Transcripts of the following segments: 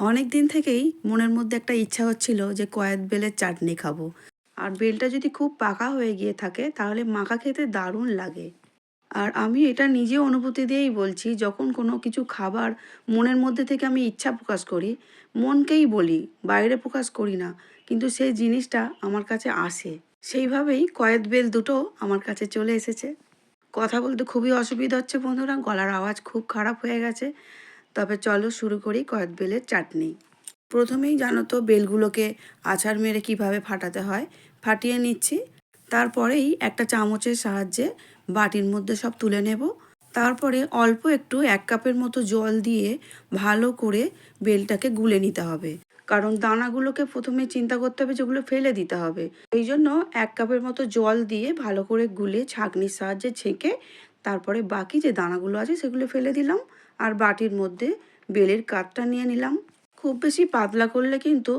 অনেক দিন থেকেই মনের মধ্যে একটা ইচ্ছা হচ্ছিল যে কয়েদ বেলের চাটনি খাবো। আর বেলটা যদি খুব পাকা হয়ে গিয়ে থাকে তাহলে মাখা খেতে দারুণ লাগে। আর আমি এটা নিজে অনুভূতি দিয়েই বলছি, যখন কোনো কিছু খাবার মনের মধ্যে থেকে আমি ইচ্ছা প্রকাশ করি, মনকেই বলি, বাইরে প্রকাশ করি না, কিন্তু সেই জিনিসটা আমার কাছে আসে। সেইভাবেই কয়েদ বেল দুটো আমার কাছে চলে এসেছে। কথা বলতে খুবই অসুবিধা হচ্ছে বন্ধুরা, গলার আওয়াজ খুব খারাপ হয়ে গেছে। তবে চলো শুরু করি কয়েদ বেলের চাটনি। প্রথমেই জানো তো বেলগুলোকে আছাড় মেরে কিভাবে ফাটাতে হয়, ফাটিয়ে নিচ্ছি। তারপরেই একটা চামচের সাহায্যে বাটির মধ্যে সব তুলে নেব। তারপরে অল্প একটু 1 কাপের মতো জল দিয়ে ভালো করে বেলটাকে গুলে নিতে হবে। কারণ দানাগুলোকে প্রথমে চিন্তা করতে হবে যেগুলো ফেলে দিতে হবে। এই জন্য 1 কাপের মতো জল দিয়ে ভালো করে গুলে ছাঁকনির সাহায্যে ছেঁকে তারপরে বাকি যে দানাগুলো আছে সেগুলো ফেলে দিলাম। আর বাটির মধ্যে বেলের কাঠটা নিয়ে নিলাম। খুব বেশি পাতলা করলে কিন্তু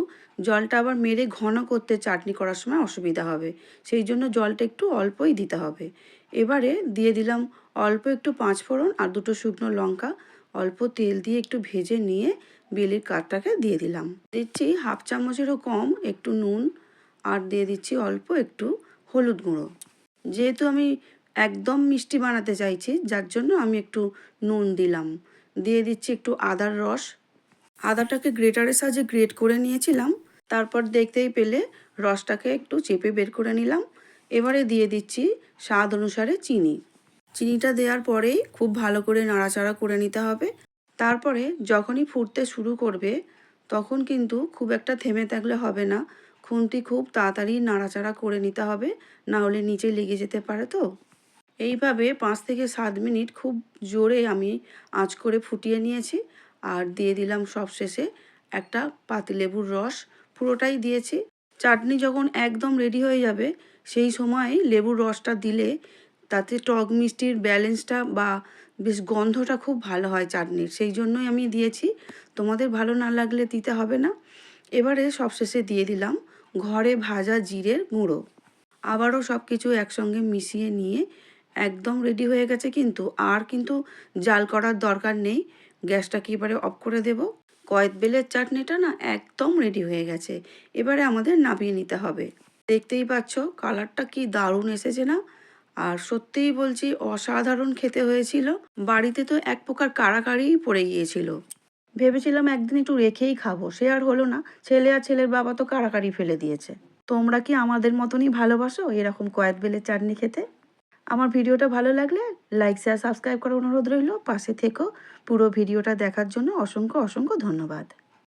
জলটা আবার মেরে ঘন করতে চাটনি করার সময় অসুবিধা হবে। সেই জন্য জলটা একটু অল্পই দিতে হবে। এবারে দিয়ে দিলাম অল্প একটু 5 ফোড়ন আর 2টো শুকনো লঙ্কা। অল্প তেল দিয়ে একটু ভেজে নিয়ে বেলের কাঠটাকে দিয়ে দিলাম। দিচ্ছি 1/2 চামচেরও কম একটু নুন, আর দিয়ে দিচ্ছি অল্প একটু হলুদ গুঁড়ো। যেহেতু আমি একদম মিষ্টি বানাতে চাইছি, যার জন্য আমি একটু নুন দিলাম। দিয়ে দিচ্ছি একটু আদার রস। আদাটাকে গ্রেটারের সাহায্যে গ্রেট করে নিয়েছিলাম। তারপর দেখতেই পেলে রসটাকে একটু চেপে বের করে নিলাম। এবারে দিয়ে দিচ্ছি স্বাদ অনুসারে চিনি। চিনিটা দেওয়ার পরেই খুব ভালো করে নাড়াচাড়া করে নিতে হবে। তারপরে যখনই ফুটতে শুরু করবে তখন কিন্তু খুব একটা থেমে থাকলে হবে না। খুন্তি খুব তাড়াতাড়ি নাড়াচাড়া করে নিতে হবে, না হলে নিচে লেগে যেতে পারে তো। এইভাবে 5 থেকে 7 মিনিট খুব জোরে আমি আঁচ করে ফুটিয়ে নিয়েছি। আর দিয়ে দিলাম সবশেষে একটা পাতিলেবুর রস, পুরোটাই দিয়েছি। চাটনি যখন একদম রেডি হয়ে যাবে সেই সময় লেবুর রসটা দিলে তাতে টক মিষ্টির ব্যালেন্সটা বা বেশ গন্ধটা খুব ভালো হয় চাটনির, সেই জন্যই আমি দিয়েছি। তোমাদের ভালো না লাগলে দিতে হবে না। এবারে সবশেষে দিয়ে দিলাম ঘরে ভাজা জিরের গুঁড়ো। আবারও সব কিছু একসঙ্গে মিশিয়ে নিয়ে একদম রেডি হয়ে গেছে কিন্তু। আর কিন্তু জাল করার দরকার নেই। গ্যাসটাকে এবারে অফ করে দেব। কয়েদ বেলের চাটনিটা না একদম রেডি হয়ে গেছে। এবারে আমাদের নামিয়ে নিতে হবে। দেখতেই পাচ্ছ কালারটা কি দারুণ এসেছে না? আর সত্যিই বলছি অসাধারণ খেতে হয়েছিল। বাড়িতে তো এক প্রকার কাড়াকাড়িই পড়ে গিয়েছিল। ভেবেছিলাম একদিন একটু রেখেই খাবো, সে আর হলো না। ছেলে আর ছেলের বাবা তো কাড়াকাড়ি ফেলে দিয়েছে। তোমরা কি আমাদের মতনই ভালোবাসো এরকম কয়েদ বেলের চাটনি খেতে? আমার ভিডিওটা ভালো লাগলে লাইক, শেয়ার, সাবস্ক্রাইব করার অনুরোধ রইল। পাশে থেকো। পুরো ভিডিওটা দেখার জন্য অসংখ্য অসংখ্য ধন্যবাদ।